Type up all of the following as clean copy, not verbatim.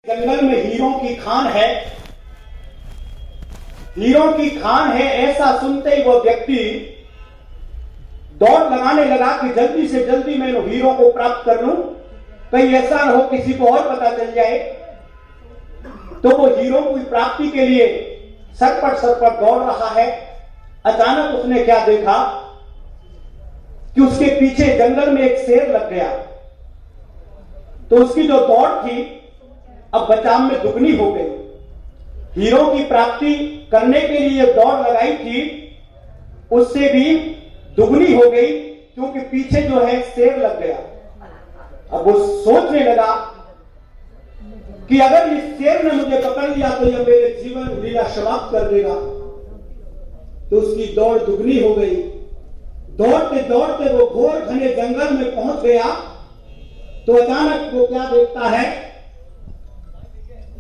जंगल में हीरों की खान है, हीरों की खान है। ऐसा सुनते ही वह व्यक्ति दौड़ लगाने लगा कि जल्दी से जल्दी मैं हीरों को प्राप्त कर लूं, कहीं ऐसा न हो किसी को और पता चल जाए। तो वो हीरों की प्राप्ति के लिए सर पर दौड़ रहा है। अचानक उसने क्या देखा कि उसके पीछे जंगल में एक शेर लग गया। तो उसकी जो दौड़ थी अब बचाव में दुगनी हो गई। हीरों की प्राप्ति करने के लिए दौड़ लगाई थी, उससे भी दुगनी हो गई, क्योंकि पीछे जो है शेर लग गया। अब वो सोचने लगा कि अगर इस शेर ने मुझे पकड़ लिया तो यह मेरे जीवन लीला समाप्त कर देगा। तो उसकी दौड़ दुगनी हो गई। दौड़ते दौड़ते वो घोर घने जंगल में पहुंच गया। तो अचानक वो क्या देखता है,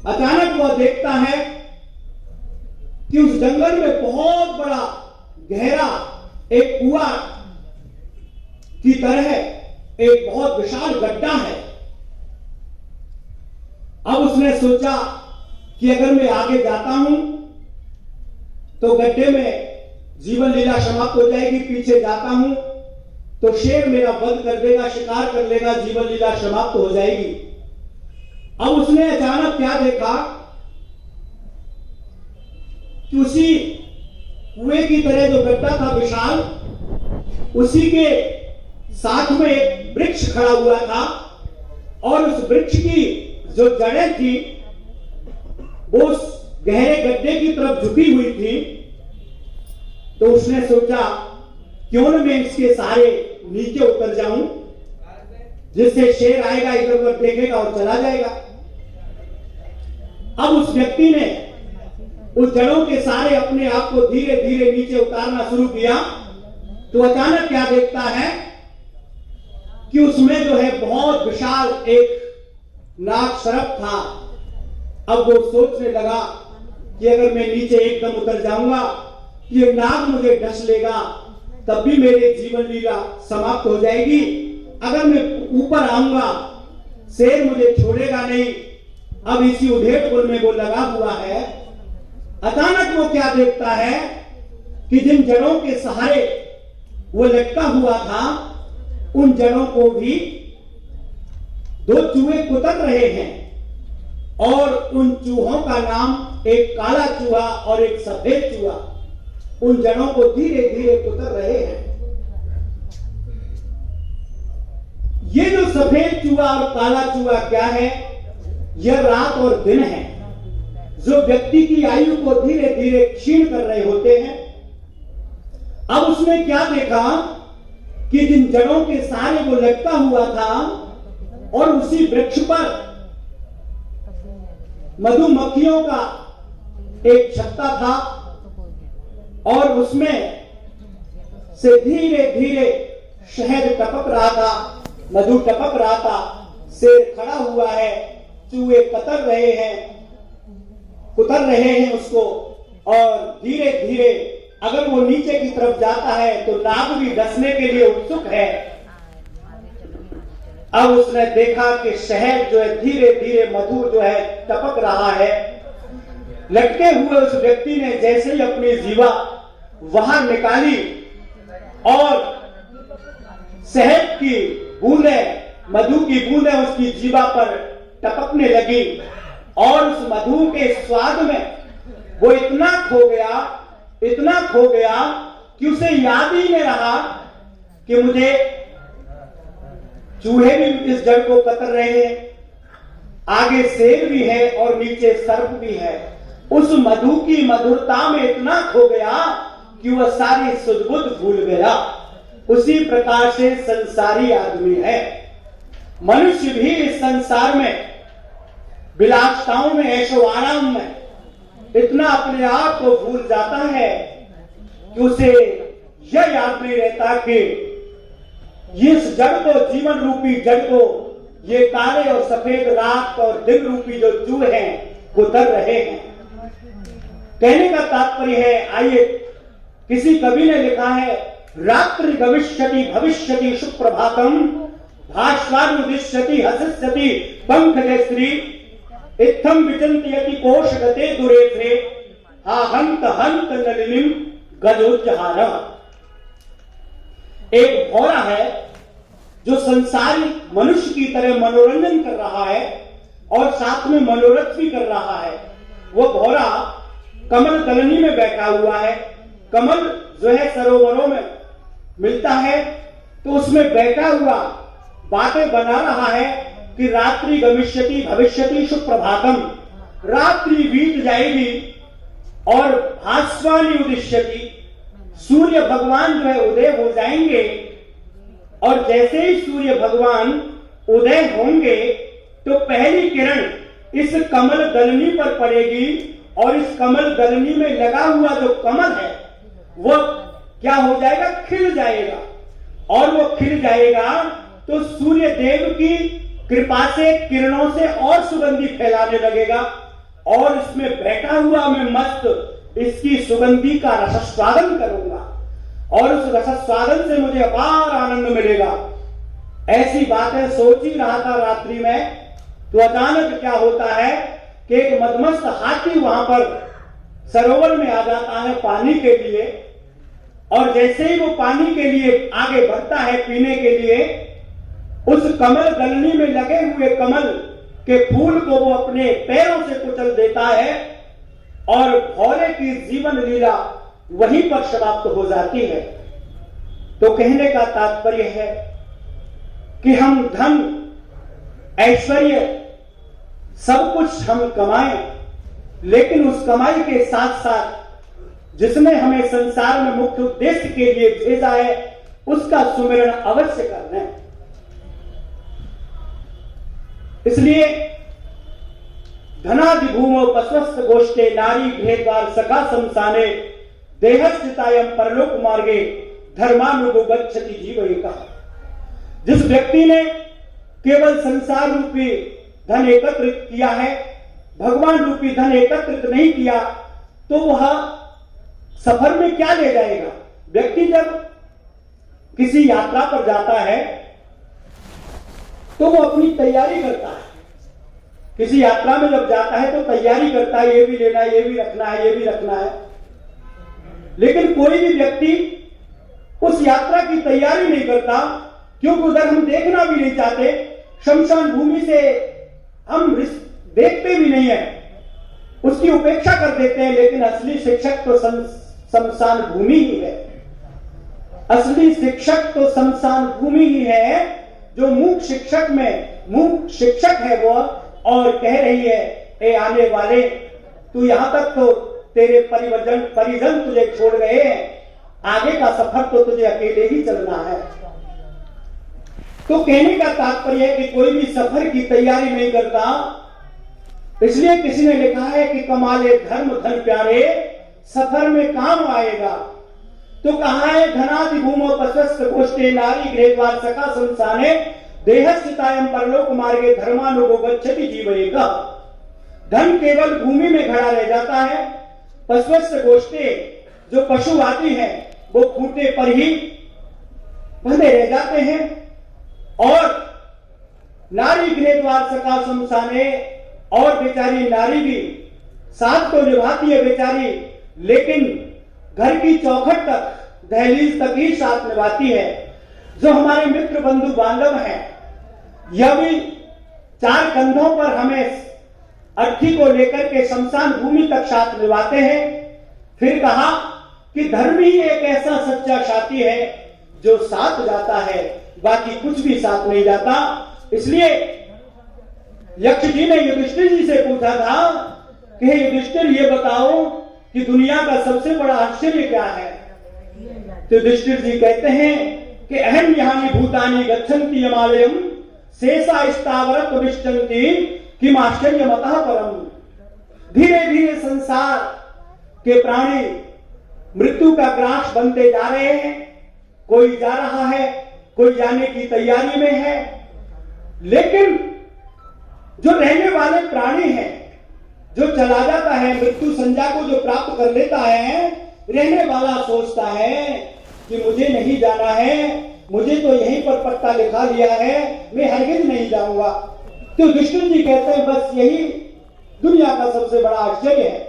अचानक वो देखता है कि उस जंगल में बहुत बड़ा गहरा एक कुआं की तरह एक बहुत विशाल गड्ढा है। अब उसने सोचा कि अगर मैं आगे जाता हूं तो गड्ढे में जीवन लीला समाप्त हो जाएगी, पीछे जाता हूं तो शेर मेरा वध कर देगा, शिकार कर लेगा, जीवन लीला समाप्त हो जाएगी। अब उसने अचानक क्या देखा कि उसी कुएं की तरह जो गड्ढा था विशाल, उसी के साथ में एक वृक्ष खड़ा हुआ था और उस वृक्ष की जो जड़ें थी वो उस गहरे गड्ढे की तरफ झुकी हुई थी। तो उसने सोचा क्यों न मैं इसके सहारे नीचे उतर जाऊं, जिससे शेर आएगा, इधर उधर देखेगा और चला जाएगा। अब उस व्यक्ति ने उस जड़ों के सहारे अपने आप को धीरे धीरे नीचे उतारना शुरू किया। तो अचानक क्या देखता है कि उसमें जो है बहुत विशाल एक नाग सर्प था। अब वो सोचने लगा कि अगर मैं नीचे एकदम उतर जाऊंगा, ये नाग मुझे डस लेगा, तब भी मेरे जीवन लीला समाप्त हो जाएगी। अगर मैं ऊपर आऊंगा शेर मुझे छोड़ेगा नहीं। अब इसी उधेड़पुर में वो लगा हुआ है। अचानक वो क्या देखता है कि जिन जड़ों के सहारे वो लटका हुआ था, उन जड़ों को भी दो चूहे कुतर रहे हैं और उन चूहों का नाम एक काला चूहा और एक सफेद चूहा उन जड़ों को धीरे धीरे कुतर रहे हैं। ये जो सफेद चूहा और काला चूहा क्या है, यह रात और दिन है, जो व्यक्ति की आयु को धीरे धीरे क्षीण कर रहे होते हैं। अब उसने क्या देखा कि जिन जड़ों के सहारे वो लटका हुआ था और उसी वृक्ष पर मधुमक्खियों का एक छत्ता था और उसमें से धीरे धीरे शहद टपक रहा था, मधु टपक रहा था। शेर खड़ा हुआ है, चूहे कुतर रहे हैं उसको, और धीरे धीरे अगर वो नीचे की तरफ जाता है तो नाग भी डसने के लिए उत्सुक है। अब उसने देखा कि शहद जो है धीरे धीरे मधु जो है टपक रहा है। लटके हुए उस व्यक्ति ने जैसे ही अपनी जीवा बाहर निकाली और शहद की बूंदें, मधु की बूंदें उसकी जीवा पर टपकने लगी और उस मधु के स्वाद में वो इतना खो गया कि उसे याद ही नहीं रहा कि मुझे चूहे भी इस जड़ को कतर रहे हैं, आगे शेर भी है और नीचे सर्प भी है। उस मधु की मधुरता में इतना खो गया कि वह सारी सुध-बुध भूल गया। उसी प्रकार से संसारी आदमी है। मनुष्य भी इस संसार में विलासिताओं में, ऐशो आराम में इतना अपने आप को भूल जाता है कि उसे यह याद नहीं रहता कि इस जड़ को, जीवन रूपी जड़ को, ये काले और सफेद रात और दिन रूपी जो चूहे हैं वो तर रहे हैं। कहने का तात्पर्य है, आइए, किसी कवि ने लिखा है, रात्रि गविष्यति भविष्यति सुप्रभातम भास्वानुदिश्यति हसिष्यति पंख श्री इत्थम विचंति यति कोश गते दुरे थे हा हंत हंत नलिनीम गजोज्जहार। एक भौरा है जो संसारिक मनुष्य की तरह मनोरंजन कर रहा है और साथ में मनोरथ भी कर रहा है। वो भौरा कमल दलनी में बैठा हुआ है। कमल जो है सरोवरों में मिलता है, तो उसमें बैठा हुआ बातें बना रहा है कि रात्रि गमिष्यति भविष्यति सुप्रभातम, रात्रि बीत जाएगी और भास्वानि उदिष्यति, सूर्य भगवान जो है उदय हो जाएंगे, और जैसे ही सूर्य भगवान उदय होंगे तो पहली किरण इस कमल दलनी पर पड़ेगी और इस कमल दलनी में लगा हुआ जो कमल है वो क्या हो जाएगा, खिल जाएगा। और वो खिल जाएगा तो सूर्य देव की कृपा से किरणों से और सुगंधी फैलाने लगेगा, और इसमें बैठा हुआ मैं मस्त इसकी सुगंधी का रसस्वादन करूंगा और उस रसस्वादन से मुझे अपार आनंद मिलेगा। ऐसी बातें सोच ही रहा था रात्रि में, तो अचानक क्या होता है कि एक मदमस्त हाथी वहां पर सरोवर में आ जाता है पानी के लिए, और जैसे ही वो पानी के लिए आगे बढ़ता है पीने के लिए, उस कमल दलनी में लगे हुए कमल के फूल को वो अपने पैरों से कुचल देता है और भौरे की जीवन लीला वहीं पर समाप्त हो जाती है। तो कहने का तात्पर्य है कि हम धन ऐश्वर्य सब कुछ हम कमाएं, लेकिन उस कमाई के साथ साथ जिसने हमें संसार में मुख्य उद्देश्य के लिए भेजा है उसका सुमिरन अवश्य करना है। इसलिए धनादि भूमो पस्वस्थ गोष्ठे नारी भेदवार सखा संसाने देहस्थितायम परलोक मार्गे धर्मानुगो गच्छति जीव एका। जिस व्यक्ति ने केवल संसार रूपी धन एकत्रित किया है, भगवान रूपी धन एकत्रित नहीं किया, तो वह सफर में क्या ले जाएगा। व्यक्ति जब किसी यात्रा पर जाता है तो वो अपनी तैयारी करता है। किसी यात्रा में जब जाता है तो तैयारी करता है, ये भी लेना है, ये भी रखना है, ये भी रखना है। लेकिन कोई भी व्यक्ति उस यात्रा की तैयारी नहीं करता, क्योंकि उधर हम देखना भी नहीं चाहते, शमशान भूमि से हम देखते भी नहीं है, उसकी उपेक्षा कर देते हैं। लेकिन असली शिक्षक तो शमशान भूमि ही है। असली शिक्षक तो शमशान भूमि ही है। जो मूक शिक्षक में मूक शिक्षक है वो, और कह रही है ए आने वाले, तू यहां तक तो तेरे परिजन तुझे छोड़ गए हैं, आगे का सफर तो तुझे अकेले ही चलना है। तो कहने का तात्पर्य है कि कोई भी सफर की तैयारी नहीं करता। इसलिए किसी ने लिखा है कि कमाले धर्म धन प्यारे, सफर में काम आएगा। तो कहा है धनादि भूमो पस्वस्थ गोष्ठे नारी गृहद्वार सखा संसाने देहस्थितायम परलोक मार्गे धर्मानुगो गच्छति जीव एका। धन केवल भूमि में खड़ा रह जाता है। पस्वस्थ गोष्ठे जो पशु आदि हैं वो खूंटे पर ही बंधे रह जाते हैं, और नारी गृहद्वार सखा संसाने, और बेचारी नारी भी साथ तो निभाती है बेचारी, लेकिन घर की चौखट तक दहलीज तक ही साथ निभाती है। जो हमारे मित्र बंधु बांधव हैं, यह भी चार कंधों पर हमें अर्थी को लेकर के शमशान भूमि तक साथ निभाते हैं। फिर कहा कि धर्म ही एक ऐसा सच्चा साथी है जो साथ जाता है, बाकी कुछ भी साथ नहीं जाता। इसलिए यक्ष जी ने युधिष्ठिर जी से पूछा था कि युधिष्ठिर ये बताओ कि दुनिया का सबसे बड़ा आश्चर्य क्या है। तो युधिष्ठिर जी कहते हैं कि अहम यानी भूतानी गच्छन्ति यमालयम शेषा स्थावरत विष्टन्ति किम आश्चर्य मतः परम। धीरे धीरे संसार के प्राणी मृत्यु का ग्रास बनते जा रहे हैं। कोई जा रहा है, कोई जाने की तैयारी में है, लेकिन जो रहने वाले प्राणी हैं, जो चला जाता है मृत्यु संज्ञा को जो प्राप्त कर लेता है, रहने वाला सोचता है कि मुझे नहीं जाना है, मुझे तो यहीं पर पट्टा लिखा लिया है, मैं हरगिज नहीं जाऊंगा। तो युधिष्ठिर जी कहते हैं बस यही दुनिया का सबसे बड़ा आश्चर्य है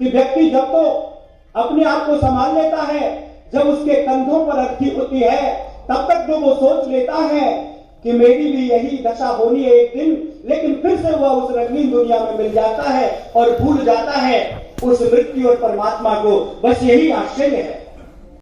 कि व्यक्ति जब तो अपने आप को संभाल लेता है, जब उसके कंधों पर अर्थी होती है, तब तक जो वो सोच लेता है कि मेरी भी यही दशा होनी है एक दिन, लेकिन फिर से वह उस रंगीन दुनिया में मिल जाता है और भूल जाता है उस मृत्यु और परमात्मा को। बस यही आश्चर्य है।